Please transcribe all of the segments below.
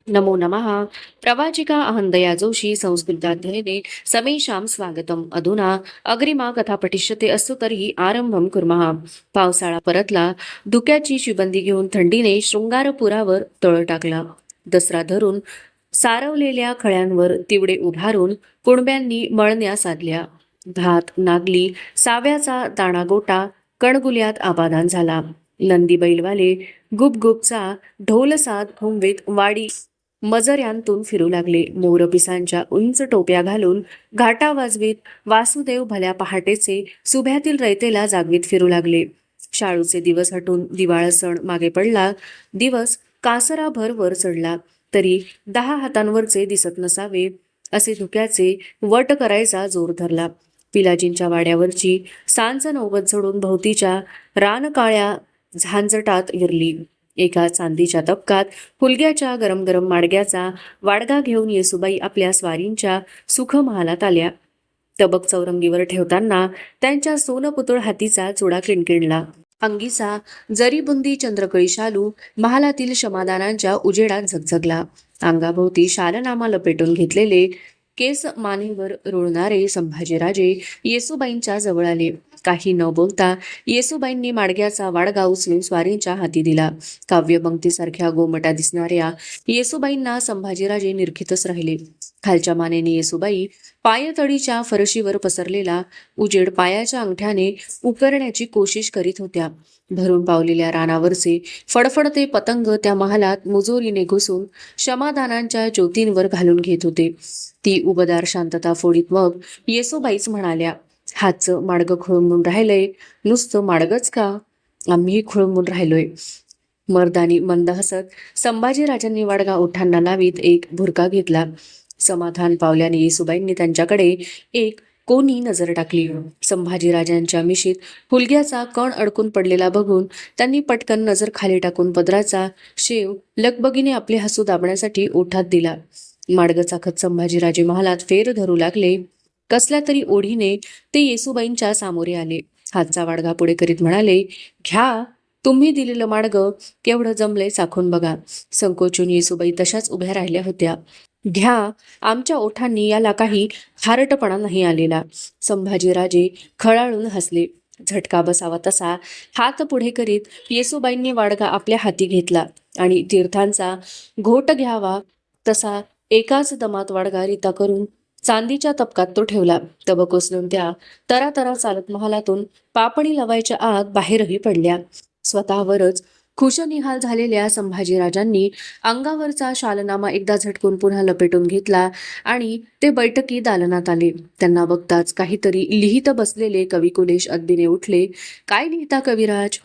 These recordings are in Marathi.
नमो नमः। प्रवाचिका अहंदया जोशी संस्कृताध्ययने समेषां स्वागतम्। अधुना अग्रिमा कथा पठिष्यते असो तर्हि आरंभं कुर्मः। पावसाळा परतला. धुक्याची शिबंदी घेऊन थंडीने शृंगारपुरावर तळ टाकला. दसरा धरून सारवलेल्या खळ्यांवर तिवडे उभारून कुणब्यांनी मळण्या साधल्या. भात नागली साव्याचा दाणागोटा कणगुल्यात आबादान झाला. नंदी बैलवाले गुपगुपचा ढोलसाद हुंवीत वाडी मजऱ्यांतून फिरू लागले. मोरपिसांच्या उंच टोप्या घालून घाटा वाजवीत वासुदेव भल्या पहाटेचे सुभ्यातील रयतेला जागवीत फिरू लागले. शाळूचे दिवस हटून दिवाळ सण मागे पडला. दिवस कासराभर वर चढला तरी 10 हातांवरचे दिसत नसावे असे धुक्याचे वट करायचा जोर धरला. पिलाजींच्या वाड्यावरची सांज नौबत झडून भोवतीच्या रानकाळ्या झांजटात विरली. एका चांदीच्या तबकात हुलग्याच्या गरम गरम माडग्याचा वाडगा घेऊन येसूबाई आपल्या स्वारींच्या सुखमहालात आल्या. तबक चौरंगीवर ठेवताना त्यांच्या सोनपुतळ हातीचा चुडा किणकिणला. अंगीचा जरीबुंदी चंद्रकळी शालू महालातील क्षमादानांच्या उजेडात झगझगला. अंगाभोवती शालनामा लपेटून घेतलेले केस मानेवर रुळणारे संभाजीराजे येसूबाईंच्या जवळ आले. काही न बोलता येसूबाईंनी माडग्याचा वाडगा उचलून स्वारींच्या हाती दिला. काव्यपंक्तीसारख्या गोमटा दिसणाऱ्या येसूबाईंना संभाजीराजे निरखितच राहिले. खालच्या मानेने येसूबाई पायतळीच्या फरशीवर पसरलेला उजेड पायाच्या अंगठ्याने उकरण्याची कोशिश करीत होत्या. भरून पावलेल्या रानावरचे फडफडते पतंग त्या महालात मुजोरीने घुसून क्षमादानांच्या ज्योतींवर घालून घेत होते. ती उबदार शांतता फोडीत मग येसूबाईच म्हणाल्या, हातचं माडगं खुळंबून राहिलंय. नुसतं माडगंच का, आम्हीही खुळंबून राहिलोय. मर्दानी मंद हसत संभाजीराजांनी वाडगा ओठांना लावीत एक भुरका घेतला. समाधान पावल्याने येसूबाईंनी त्यांच्याकडे एक कोणी नजर टाकली. संभाजीराजांच्या मिशीत हुलग्याचा कण अडकून पडलेला बघून त्यांनी पटकन नजर खाली टाकून पदराचा शेव लगबगीने आपले हसू दाबण्यासाठी ओठात दिला. माडगं चाखत संभाजीराजे महालात फेर धरू लागले. कसल्या तरी ओढीने ते येसूबाईंच्या सामोरे आले. हातचा वाडगा पुढे करीत म्हणाले, घ्या, तुम्ही दिलेलं माडगं केवढं जमलंय चाखून बघा. संकोचून येसूबाई तशाच उभ्या राहिल्या होत्या. घ्या, आमच्या ओठांनी याला काही खारटपणा नाही आलेला. संभाजीराजे खळाळून हसले. झटका बसावा तसा हात पुढे करीत येसूबाईंनी वाडगा आपल्या हाती घेतला आणि तीर्थांचा घोट घ्यावा तसा एकाच दमात वाडगा रिता करून चांदीच्या तबकात तो ठेवला. तबक उचलून त्या तरातरा चालत महालातून पापणी लवायच्या आत बाहेरही पडल्या. स्वतःवरच खुशनिहाल झालेल्या संभाजीराजांनी अंगावरचा शालनामा एकदा झटकून पुन्हा लपेटून घेतला आणि ते बैठकी दालनात आले. त्यांना बघताच काहीतरी लिहित बसलेले कविकुलेश अदबीने उठले. काय लिहिता कविराज?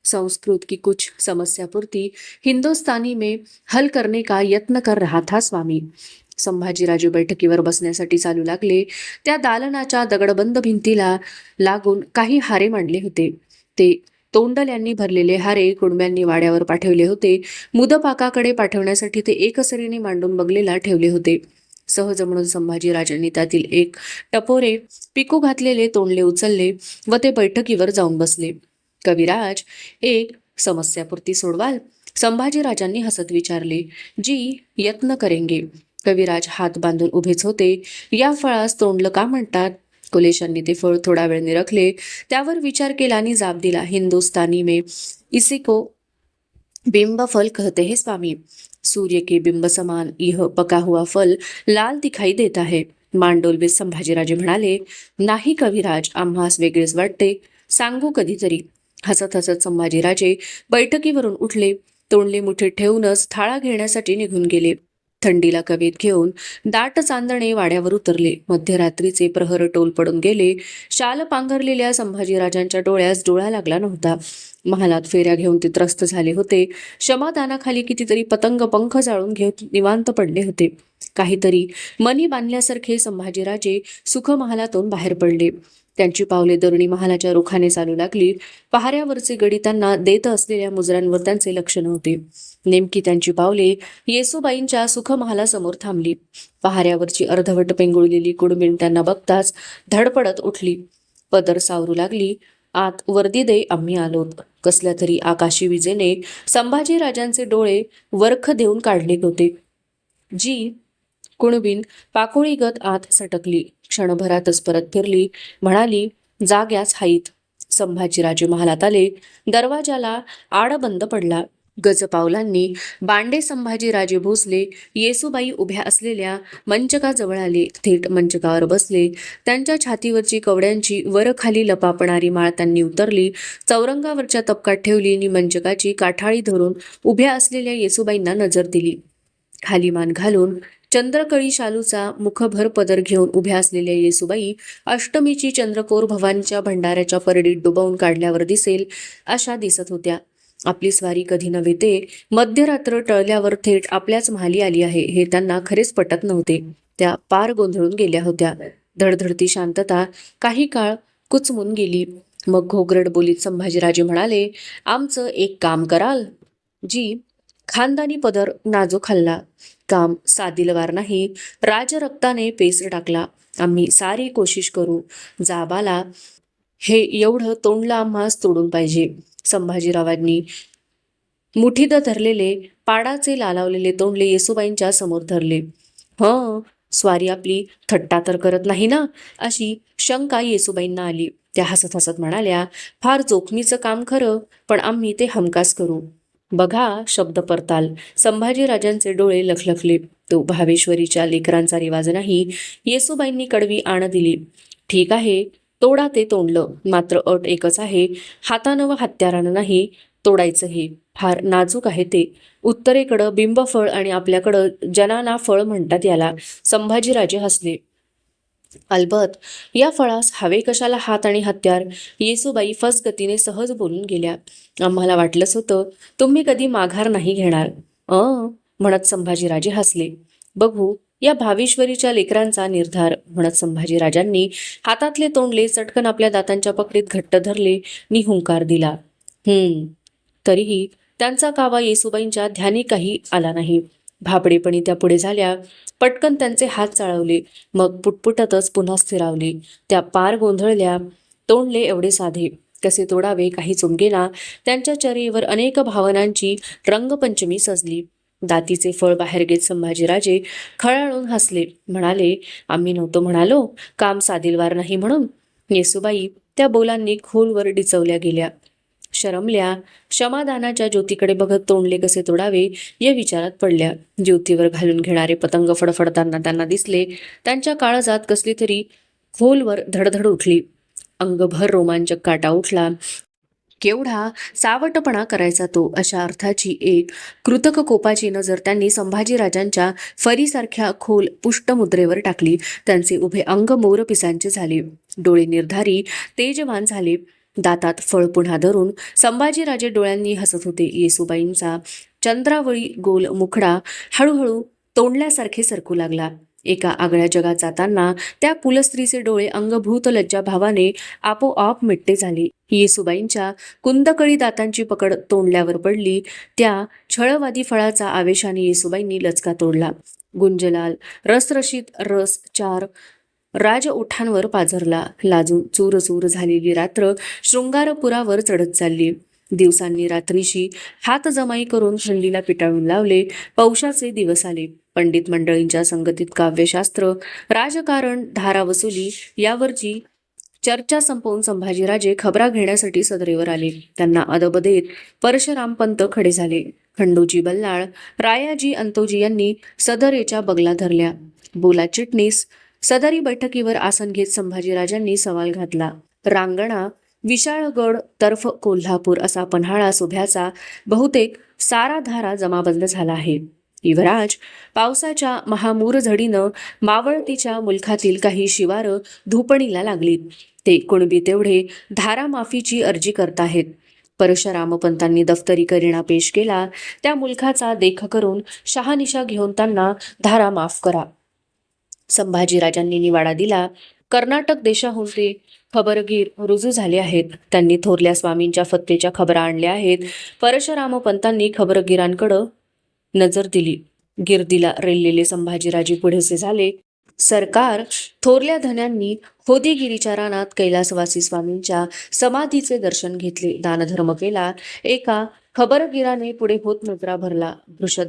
संस्कृत की कुछ समस्यापुरती हिंदुस्तानी में हल करने का यत्न कर रहा था स्वामी. संभाजीराजे बैठकीवर बसण्यासाठी चालू लागले. त्या दालनाच्या दगडबंद भिंतीला लागून काही हारे मांडले होते. ते तोंडल्यांनी भरलेले हारे कुणब्यांनी वाड्यावर पाठवले होते. मुदपाकाकडे पाठवण्यासाठी ते एकसरीने मांडून बगलेला ठेवले होते. सहज म्हणून संभाजीराजांनी त्यातील एक टपोरे पिकू घातलेले तोंडले उचलले व ते बैठकीवर जाऊन बसले. कविराज, एक समस्यापुरती सोडवाल? संभाजीराजांनी हसत विचारले. जी, यत्न करेंगे. कविराज हात बांधून उभेच होते. या फळास तोंडलं का म्हणतात? कुलेशांनी ते फळ थोडा वेळ निरखले. त्यावर विचार केला आणि जाब दिला. हिंदुस्तानी में इसी को बिंब फल कहते हैं स्वामी. सूर्य के बिंब समान यह पका हुआ फल लाल दिखाई देता है. मांडोलवे संभाजीराजे म्हणाले, नाही कविराज, आम्हास वेगळेच वाटते. सांगू कधीतरी. हसत हसत संभाजीराजे बैठकीवरून उठले. तोंडले मुठीत ठेवूनच थाळा घेण्यासाठी निघून गेले. थंडीला कवेत घेऊन दाट चांदणे वाड्यावर उतरले. मध्यरात्रीचे प्रहर टोल पडून गेले. शाल पांघरलेल्या संभाजीराजांच्या डोळ्यास डोळा लागला नव्हता. महालात फेऱ्या घेऊन ते त्रस्त झाले होते. क्षमादानाखाली कितीतरी पतंग पंख जाळून घेऊन निवांत पडले होते. काहीतरी मनी बांधल्यासारखे संभाजीराजे सुखमहालातून बाहेर पडले. त्यांची पावले दरणी महालाच्या रुखाने चालू लागली. पहाऱ्यावरचे गडी त्यांना देत असलेल्या मुजऱ्यांवर त्यांचे लक्ष नव्हते. नेमकी त्यांची पावले येसूबाईंच्या सुखमहालासमोर थांबली. पहाऱ्यावरची अर्धवट पेंगुळलेली कुडमिण त्यांना बघताच धडपडत उठली. पदर सावरू लागली. आत वर्दी दे, आम्ही आलोत. कसल्या तरी आकाशी विजेने संभाजीराजांचे डोळे वरख देऊन काढले होते. जी कुणबीन पाकोळीगत आत सटकली. क्षणभरातच परत फिरली. म्हणाली, जाग्याच हाईत. संभाजीराजे महालात आले. दरवाजाला आड बंद पडला. गजपावलांनी बांडे संभाजीराजे भोसले येसूबाई उभ्या असलेल्या मंचकाजवळ आले. थेट मंचकावर बसले. त्यांच्या छातीवरची कवड्यांची वर खाली लपापणारी माळ त्यांनी उतरली. चौरंगावरच्या तपकात ठेवली आणि मंचकाची काठाळी धरून उभ्या असलेल्या येसूबाईंना नजर दिली. खाली मान घालून चंद्रकळी शालूचा मुखभर पदर घेऊन उभ्या असलेल्या येसूबाई अष्टमीची चंद्रकोर भवानीच्या भंडाऱ्याच्या परडीत डुबवून काढल्यावर दिसेल अशा दिसत होत्या. आपली स्वारी कधी नव्हे ते मध्यरात्र टळल्यावर थेट आपल्याच महाली आली आहे हे त्यांना खरेच पटत नव्हते. त्या पार गोंधळून गेल्या होत्या. धडधडती शांतता काही काळ कुचमून गेली. मग घोगरड बोलीत संभाजीराजे म्हणाले, आमचं एक काम कराल? जी खानदानी पदर नाजूक हल्ला. काम सादिलवार नाही. राजरक्ताने पेस टाकला. आम्ही सारी कोशिश करू. जाबाला हे एवढं तोंडला आम्हास तोडून पाहिजे. संभाजीरावांनी मुठीत धरलेले पाडाचे लालावलेले तोंडले येसूबाईंच्या समोर धरले. स्वारी आपली थट्टा तर करत नाही ना, अशी शंका येसूबाईंना आली. त्या हसत हसत म्हणाल्या, फार जोखमीचं काम खरं, पण आम्ही ते हमखास करू. बघा शब्द परताल. संभाजीराजांचे डोळे लखलखले. तो भावेश्वरीच्या लेकरांचा रिवाज नाही. येसूबाईंनी कडवी आण दिली. ठीक आहे, तोडा ते तोंडलं. मात्र अट एकच आहे, हातानं व हत्यारानं नाही तोडायचं. हे फार नाजूक आहे ते. उत्तरेकडं बिंबफळ आणि आपल्याकडं जनाना फळ म्हणतात याला. संभाजीराजे हसले. अलबत, या फळास हवे कशाला हात आणि हत्यार? येसूबाई फसगतीने सहज बोलून गेल्या. आम्हाला वाटलंच होतं तुम्ही कधी माघार नाही घेणार. म्हणत संभाजीराजे हसले. बघू या भावेश्वरीच्या लेकरांचा निर्धार, म्हणत संभाजीराजांनी हातातले तोंडले चटकन आपल्या दातांच्या पकडीत घट्ट धरले नि हुंकार दिला. तरीही त्यांचा कावा येसूबाईंच्या ध्यानी काही आला नाही. भाबडेपणी त्या पुढे झाल्या. पटकन त्यांचे हात चाळवले. मग पुटपुटतच पुन्हा स्थिरावले. त्या पार गोंधळल्या. तोंडले एवढे साधे, कसे तोडावे काही चुमगेना. त्यांच्या चेहऱ्यावर अनेक भावनांची रंगपंचमी सजली. दातीचे फळ बाहेर घेत संभाजीराजे खळाळून हसले. म्हणाले, आम्ही नव्हतो म्हणालो काम सादिलवार नाही म्हणून? येसूबाई त्या बोलांनी खोलवर डिचवल्या गेल्या. शरमल्या. क्षमादानाच्या ज्योतीकडे बघत तोंडले कसे तोडावे या विचारात पडल्या. ज्योतीवर घालून घेणारे पतंग फडफडताना त्यांना दिसले. त्यांच्या काळजात कसली तरी खोलवर धडधड उठली. अंगभर रोमांचक काटा उठला. केवढा सावटपणा करायचा तो, अशा अर्थाची एक कृतक कोपाची नजर त्यांनी संभाजीराजांच्या फरीसारख्या खोल पुष्टमुद्रेवर टाकली. त्यांचे उभे अंग मोरपिसांचे झाले. डोळे निर्धारी तेजवान झाले. दातात फळ पुन्हा धरून संभाजीराजे डोळ्यांनी हसत होते. येसूबाईंचा चंद्रावळी गोल मुखडा हळूहळू तोंडल्यासारखे सरकू लागला. एका आगळ्या जगात जाताना त्या कुलस्त्रीचे डोळे अंगभूत लज्जा भावाने आपोआप मिट्टे झाले. येसूबाईंच्या कुंदकळी दातांची पकड तोंडल्यावर पडली. त्या छळवादी फळाचा आवेशाने येसूबाईंनी लचका तोडला. गुंजलाल रसरशीत रस चार राजओठांवर पाझरला. लाजून चूर चूर झालेली रात्र शृंगारपुरावर चढत चालली. दिवसांनी रात्रीशी हात जमाई करून थंडीला पिटाळून लावले. पौषाचे दिवस आले. पंडित मंडळींच्या संगतीत काव्यशास्त्र, राजकारण, धारा वसुली यावरची चर्चा संपवून संभाजीराजे खबरा घेण्यासाठी सदरेवर आले. त्यांना अदब देत परशुरामपंत खडे झाले. खंडोजी बल्लाळ, रायाजी अंतोजी यांनी सदरेच्या बगला धरल्या. बोला चिटणीस. सदरी बैठकीवर आसन घेत संभाजीराजांनी सवाल घातला. रांगणा विशाळगड तर्फ कोल्हापूर असा पन्हाळा सोभ्याचा बहुतेक सारा धारा जमाबंद झाला आहे. युवराज, पावसाच्या महामूर झडीनं मावळतीच्या मुलखातील काही शिवारं धुपणीला लागलीत. ते कुणबी तेवढे धारा माफीची अर्जी करताहेत. परशुरामपंतांनी दफ्तरी करिणा पेश केला. त्या मुलखाचा देख करून शहानिशा घेऊन त्यांना धारा माफ करा. संभाजीराजांनी निवाडा दिला. कर्नाटक देशाहून ते खबरगीर रुजू झाले आहेत. त्यांनी थोरल्या स्वामींच्या फत्तेच्या खबरा आणल्या आहेत. परशुरामपंतांनी खबरगीरांकडं नजर दिली. गिरदीला रेललेले संभाजीराजे पुढेसे झाले. सरकार थोरल्या धन्यांनी होदीगिरीच्या रानात कैलासवासी स्वामींच्या समाधीचे दर्शन घेतले. दानधर्म केला. एका खबरगिराने पुढे होत मुद्रा भरला.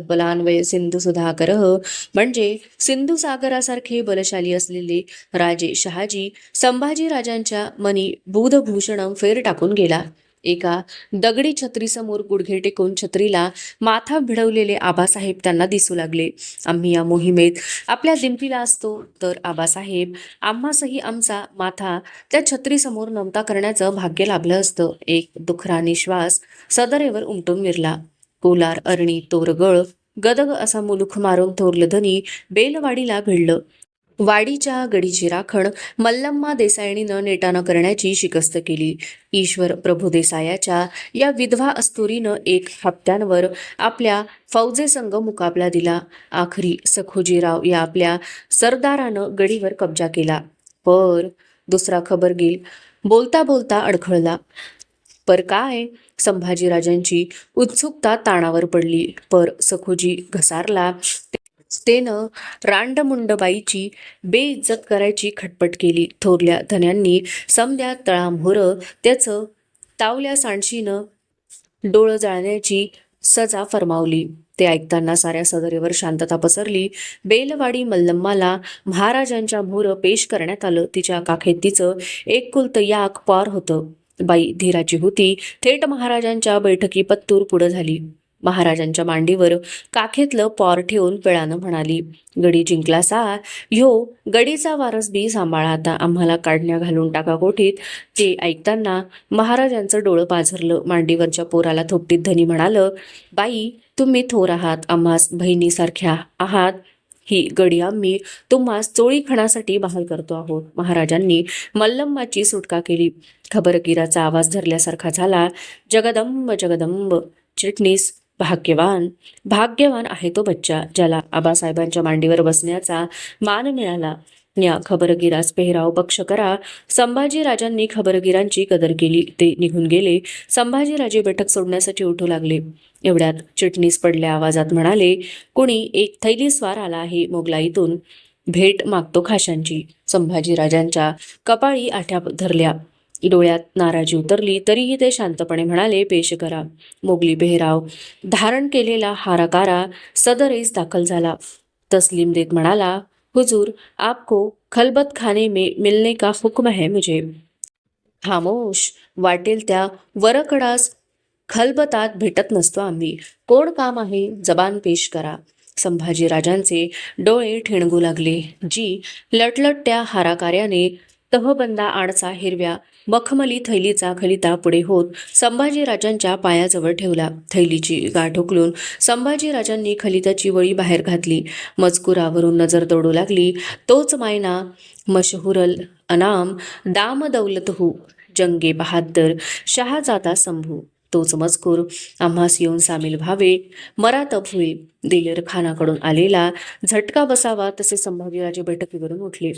बलान्वय सिंधू सुधाकरः म्हणजे सिंधू सागरासारखे बलशाली असलेले राजे शहाजी संभाजी राजांच्या मनी बुधभूषणम फेर टाकून गेला. एका दगडी छत्रीसमोर गुडघे टेकून छत्रीला माथा भिडवलेले आबासाहेब त्यांना दिसू लागले. आम्ही या मोहिमेत आपल्या दिमतीला असतो तर आबासाहेब आम्हासही आमचा माथा त्या छत्रीसमोर नमता करण्याचं भाग्य लाभलं असतं. एक दुखरा निश्वास सदरेवर उमटून विरला. कोलार अरणी तोरगळ गदग असा मुलूख मारून थोरलं धनी बेलवाडीला भिडलं. वाडीच्या गडीची राखण मल्लम्मा देसाईणीनं नेटानं करण्याची शिकस्त केली. ईश्वर प्रभू देसायाच्या या विधवा अस्तुरीनं एक हप्त्यांवर आपल्या फौजेसंग मुकाबला दिला. आखरी सखोजीराव या आपल्या सरदारानं गडीवर कब्जा केला. पर दुसरा खबरगीर बोलता बोलता अडखळला. पर काय? संभाजीराजांची उत्सुकता ताणावर पडली. पर सखोजी घसारला. तेनं रांडमुंडबाईची बेइज्जत करायची खटपट केली. थोरल्या धन्यांनी समद्या तळामोहरं त्याचं तावल्या सांडशीनं डोळं जाळण्याची सजा फरमावली. ते ऐकताना साऱ्या सदरेवर शांतता पसरली. बेलवाडी मल्लम्माला महाराजांच्या मोहरं पेश करण्यात आलं. तिच्या काखेत तिचं एकुलतं याक पार होतं. बाई धीराची होती. थेट महाराजांच्या बैठकी पत्तूर पुढं झाली. महाराजांच्या मांडीवर काखेतलं पॉर ठेवून पेळानं म्हणाली, गडी जिंकला सा, ह्यो गडीचा वारस बी सांभाळा आता, आम्हाला काढण्या घालून टाका कोठीत. ते ऐकताना महाराजांचं डोळं पाझरलं. मांडीवरच्या पोराला थोपटीत धनी म्हणालं, बाई तुम्ही थोर आहात, आम्हास बहिणीसारख्या आहात. ही गडी आम्ही तुम्हास चोळी खणासाठी बहाल करतो आहोत. महाराजांनी मल्लम्माची सुटका केली. खबरगिराचा आवाज धरल्यासारखा झाला. जगदंब जगदंब. चिटणीस भाग्यवान भाग्यवान आहे तो बच्चा ज्याला आबासाहेबांच्या मांडीवर बसण्याचा मान मिळाला. या खबरगिरास पेहराव पक्ष करा. संभाजीराजांनी खबरगिरांची कदर केली. ते निघून गेले. संभाजीराजे बैठक सोडण्यासाठी उठू लागले. एवढ्यात चिटणीस पडल्या आवाजात म्हणाले, कुणी एक थैली स्वार आला आहे मोगलाईतून, भेट मागतो खाशांची. संभाजीराजांच्या कपाळी आठ्या धरल्या. डोळ्यात नाराजी उतरली तरीही ते शांतपणे म्हणाले, पेश करा. मोगली पेहराव धारण केलेला हाराकारा सदरेस दाखल झाला. तस्लीम देत म्हणाला, हुजूर आपको खलबत खाने में मिलने का हुक्म है मुझे. खामोश. वाटेल त्या वरकडास खलबतात भेटत नसतो आम्ही. कोण काम आहे? जबान पेश करा. संभाजीराजांचे डोळे ठिणगू लागले. जी लटलटत्या हाराकार्याने तहबंदा आडचा हिरव्या मखमली थैलीचा खलिता पुढे होत संभाजीराजांच्या पायाजवळ ठेवला. थैलीची गाठ उकलून संभाजीराजांनी खलिताची वळी बाहेर घातली. मजकुरावरून नजर दौडू लागली. तोच मायना मशहुरल अनाम दाम दौलतहू जंगे बहादर शहाजादा संभू. तोच मजकूर आम्हास येऊन सामील व्हावे, मरातब होईल. दिलेर खानाकडून आलेला झटका बसावा तसे संभाजीराजे बैठकीवरून उठले.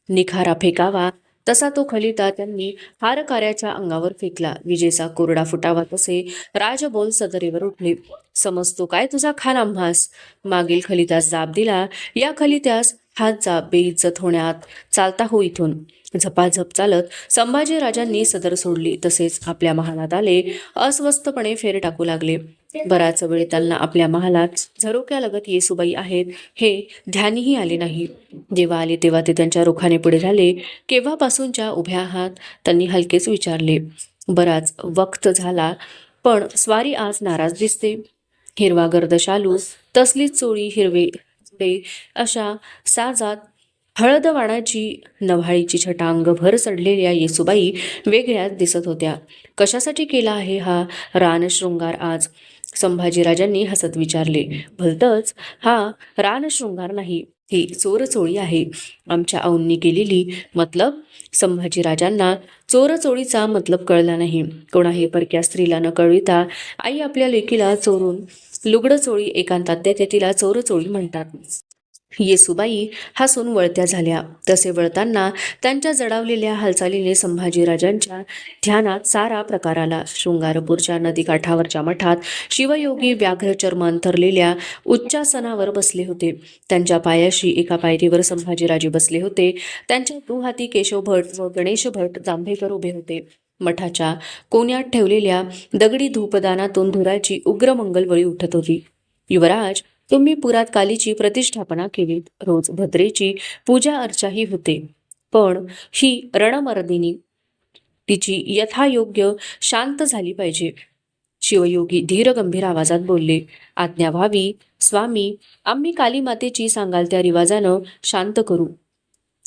निखारा फेकावा तसा तो खलिता त्यांनी हारकार्याच्या अंगावर फेकला. विजेचा कोरडा फुटावा तसे राजबोल सदरेवर उठले. समजतो काय तुझा खान आम्हास? मागील खलित्यास जाब दिला. या खलित्यास हात जाब बेइज्जत होण्यात चालता हो इथून. झपाझप चालत संभाजीराजांनी सदर सोडली. तसेच आपल्या महालात आले. अस्वस्थपणे फेर टाकू लागले. बराच वेळ त्यांना आपल्या महालात झरोक्यालगत येसूबाई आहेत हे ध्यानीही आले नाही. जेव्हा आले तेव्हा ते त्यांच्या रुखाने पुढे झाले. केव्हापासूनच्या उभ्या आहात? त्यांनी हलकेच विचारले. बराच वक्त झाला, पण स्वारी आज नाराज दिसते. हिरवा गर्द शालू, तसलीच चोळी, हिरवे अशा साजात हळदवाणाची नव्हाळीची छटा अंगभर चढलेल्या येसूबाई वेगळ्याच दिसत होत्या. कशासाठी केला आहे हा रानशृंगार आज? संभाजीराजांनी हसत विचारले. भलतंच, हा रानशृंगार नाही, ही चोरचोळी आहे. आमच्या आऊंनी केलेली. मतलब? संभाजीराजांना चोरचोळीचा मतलब कळला नाही. कोणाही परक्या स्त्रीला न कळविता आई आपल्या लेकीला चोरून लुगडं चोळी एकांतात देते, तिला चोरचोळी म्हणतात. येसूबाई हसून वळत्या झाल्या. तसे वळताना त्यांच्या जडावलेल्या हालचालीने संभाजीराजांच्या ध्यानात सारा प्रकार आला. शृंगारपूरच्या नदीकाठावरच्या मठात शिवयोगी व्याघ्रचर्म अंथरलेल्या उच्चासनावर बसले होते. त्यांच्या पायाशी एका पायरीवर संभाजीराजे बसले होते. त्यांच्या दुहाती केशव भट व गणेश भट जांभेकर उभे होते. मठाच्या कोण्यात ठेवलेल्या दगडी धूपदानातून धुराची उग्र मंगलवळी उठत होती. युवराज, तुम्ही पुरात कालीची प्रतिष्ठापना केलीत. रोज भद्रेची पूजा अर्चाही होते. पण ही रणमर्दिनी तिची यथायोग्य शांत झाली पाहिजे. शिवयोगी धीर गंभीर आवाजात बोलले. आज्ञा व्हावी स्वामी, आम्ही काली मातेची सांगाल त्या रिवाजानं शांत करू.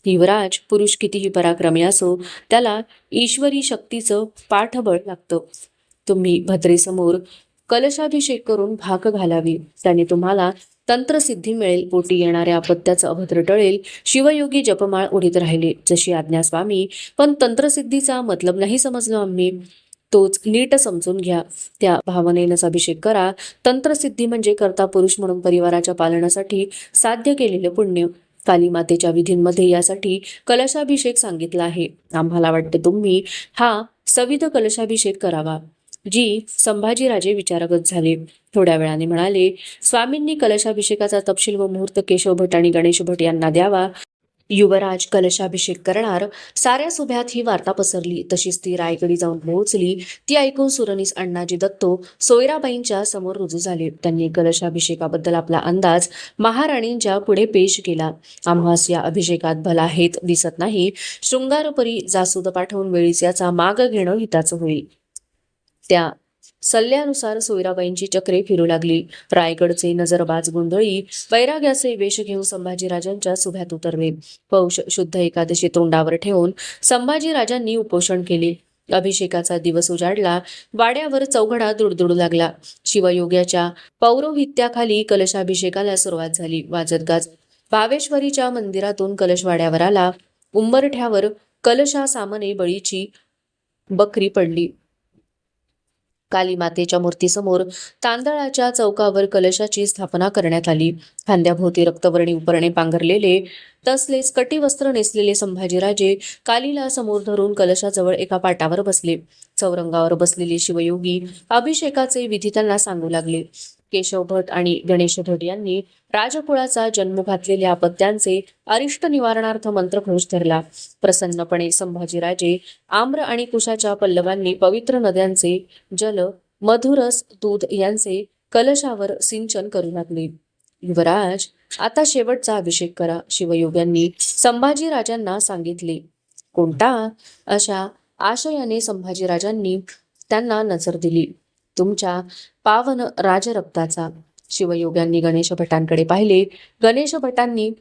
युवराज, पुरुष कितीही पराक्रमी असो त्याला ईश्वरी शक्तीचं पाठबळ लागतं. तुम्ही भद्रेसमोर कलशाभिषेक करून भाक घालावी. त्याने तुम्हाला तंत्रसिद्धी मिळेल. पोटी येणाऱ्या अपत्याचं अभद्र टळेल. शिवयोगी जपमाळ उडीत राहिले. जशी आज्ञा स्वामी, पण तंत्रसिद्धीचा मतलब नाही समजलो आम्ही. तोच नीट समजून घ्या. त्या भावनेनंच अभिषेक करा. तंत्रसिद्धी म्हणजे कर्ता पुरुष म्हणून परिवाराच्या पालनासाठी साध्य केलेले पुण्य. काली मातेच्या विधींमध्ये यासाठी कलशाभिषेक सांगितला आहे. आम्हाला वाटतं तुम्ही हा सविध कलशाभिषेक करावा. जी संभाजीराजे विचारगत झाले. थोड्या वेळाने म्हणाले, स्वामींनी कलशाभिषेकाचा तपशील व मुहूर्त केशव भट आणि गणेश भट यांना द्यावा. युवराज कलशाभिषेक करणार. साऱ्या सुभ्यात ही वार्ता पसरली. तशीच ती रायगडी जाऊन पोहोचली. ती ऐकून सुरनीस अण्णाजी दत्तो सोयराबाईंच्या समोर रुजू झाले. त्यांनी कलशाभिषेकाबद्दल आपला अंदाज महाराणींच्या पुढे पेश केला. आम्हास या अभिषेकात भला हेत दिसत नाही. शृंगारपरी जासूद पाठवून वेळीच याचा माग घेणं हिताचं होईल. त्या सल्ल्यानुसार सोयराबाईंची चक्रे फिरू लागली. रायगडचे नजरबाज गोंधळी वैराग्याचे वेश घेऊन संभाजीराजांच्या सुभ्यात उतरले. पौष शुद्ध एकादशी तोंडावर ठेवून संभाजीराजांनी उपोषण केले. अभिषेकाचा दिवस उजाडला. वाड्यावर चौघडा दुडदुडू लागला. शिवयोग्याच्या पौरोहित्याखाली कलशाभिषेकाला सुरुवात झाली. वाजत गाजत भावेश्वरीच्या मंदिरातून कलश वाड्यावर आला. उंबरठ्यावर कलशासामने बळीची बकरी पडली. काली मातेच्या मूर्तीसमोर तांदळाच्या चौकावर कलशाची स्थापना करण्यात आली. खांद्याभोवती रक्तवर्णी उपरणे पांघरलेले तसलेच कटीवस्त्र नेसलेले संभाजीराजे कालीला समोर धरून कलशाजवळ एका पाटावर बसले. चौरंगावर बसलेले शिवयोगी अभिषेकाचे विधी त्यांना सांगू लागले. केशव भट आणि गणेश भट यांनी राजकुळाचा जन्म घातलेल्या अपत्यांचे अरिष्ट निवारणार्थ मंत्रघोष धरला. प्रसन्नपणे संभाजीराजे आम्र आणि कुशाच्या पल्लवांनी पवित्र नद्यांचे जल, मधुरस, दूध यांचे कलशावर सिंचन करू लागले. युवराज, आता शेवटचा अभिषेक करा. शिवयोग्यांनी संभाजीराजांना सांगितले. कोणता? अशा आशयाने संभाजीराजांनी त्यांना नजर दिली. तुमच्या पावन राजरक्ताचा. शिवयोग्यांनी गणेश भटांकडे पाहिले. गणेश भटांनी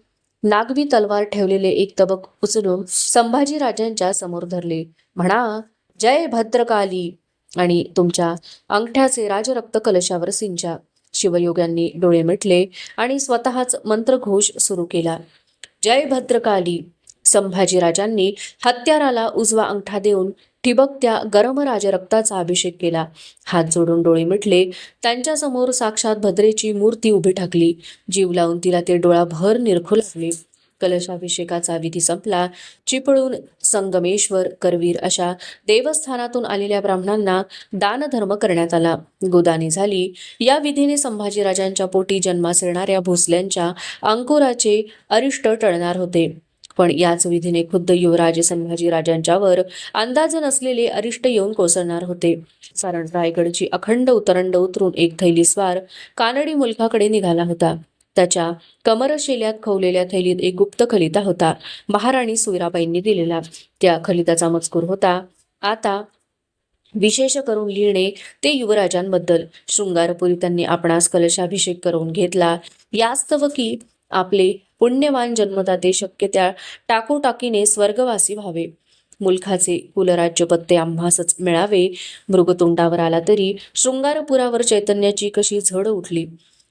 नागवी तलवार ठेवलेले एक तबक उचलून संभाजीराजांच्या समोर धरले. म्हणा, जय भद्रकाली, आणि तुमच्या अंगठ्याचे राजरक्त कलशावर सिंचा. शिवयोग्यांनी डोळे मिटले आणि स्वतःच मंत्रघोष सुरू केला. जय भद्रकाली. संभाजीराजांनी हत्याराला उजवा अंगठा देऊन ठिबकत्या गरम राजरक्ताचा अभिषेक केला. हात जोडून डोळे मिटले. त्यांच्या समोर साक्षात भद्रेची मूर्ती उभी ठाकली. जीव लावून तिला ते डोळाभर निरखू लागले. कलशाभिषेकाचा विधी संपला. चिपळूण, संगमेश्वर, करवीर अशा देवस्थानातून आलेल्या ब्राह्मणांना दानधर्म करण्यात आला. गोदानी झाली. या विधीने संभाजीराजांच्या पोटी जन्मास येणाऱ्या भोसल्यांच्या अंकुराचे अरिष्ट टळणार होते. पण याच विधीने खुद्द युवराज संभाजीराजांच्यावर अंदाज नसलेले अरिष्ट येऊन कोसळणार होते. कारण रायगडची अखंड उतरंड उतरून एक थैली स्वार कानडी मुलखाकडे निघाला होता. त्याच्या कमरशेल्यात खवलेल्या थैलीत एक गुप्त खलिता होता. महाराणी सोयराबाईंनी दिलेला. त्या खलिताचा मजकूर होता आता विशेष करून लिहिणे ते युवराजांबद्दल. शृंगारपुरी त्यांनी आपणास कलशाभिषेक करून घेतला. यास्तव की आपले पुण्यवान जन्मदाते शक्य त्या टाकोटाकीने स्वर्गवासी व्हावे. मुलखाचे कुलराज्य पत्ते आम्हासच मिळावे. मृगतोंडावर आला तरी शृंगारपुरावर चैतन्याची कशी झड उठली.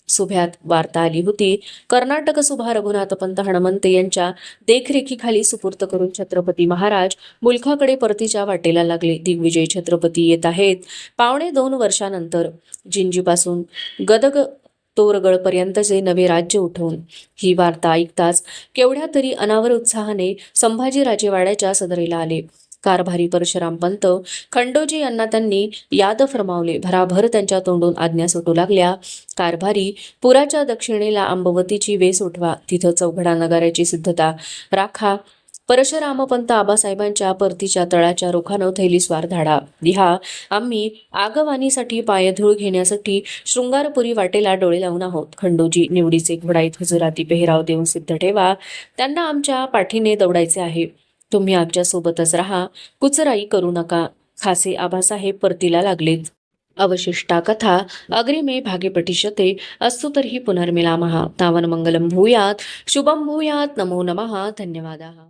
सुभ्यात वार्ता आली होती. कर्नाटक सुभा रघुनाथपंत हणमंते यांच्या देखरेखीखाली सुपूर्त करून छत्रपती महाराज मुलखाकडे परतीच्या वाटेला लागले. दिग्विजय छत्रपती येत आहेत. 2.25 वर्षानंतर जिंजीपासून गदग तोरगडपर्यंतचे नवे राज्य उठवून. ही वार्ता ऐकताच केवढ्या तरी अनावर उत्साहाने संभाजीराजे वाड्याच्या सदरेला आले. कारभारी परशुराम पंत खंडोजी यांना त्यांनी याद फरमावले. भराभर त्यांच्या तोंडून आज्ञा सुटू लागल्या. कारभारी, पुराच्या दक्षिणेला आंबवतीची वेस उठवा. तिथं चौघडा नगाऱ्याची सिद्धता राखा. परशुरामपंत आबासाहेबांच्या परतीच्या तळाच्या रोखानं थैली स्वार धाडा लिहा. आम्ही आगवानीसाठी पायधूळ घेण्यासाठी शृंगारपुरी वाटेला डोळे लावून आहोत. खंडोजी निवडीचे घोडाईत हजुराती पेहराव देऊन सिद्ध ठेवा. त्यांना आमच्या पाठीने दौडायचे आहे. तुम्ही आमच्या सोबतच राहा. कुचराई करू नका. खासे आबासाहेब परतीला लागलेत. अवशिष्टा कथा अग्रिमे भागे पठिष्यते अस्तु तर्हि पुनर्मिलामः. तावन् मंगलं भूयात् शुभं भूयात्. नमो नमः. धन्यवादाः.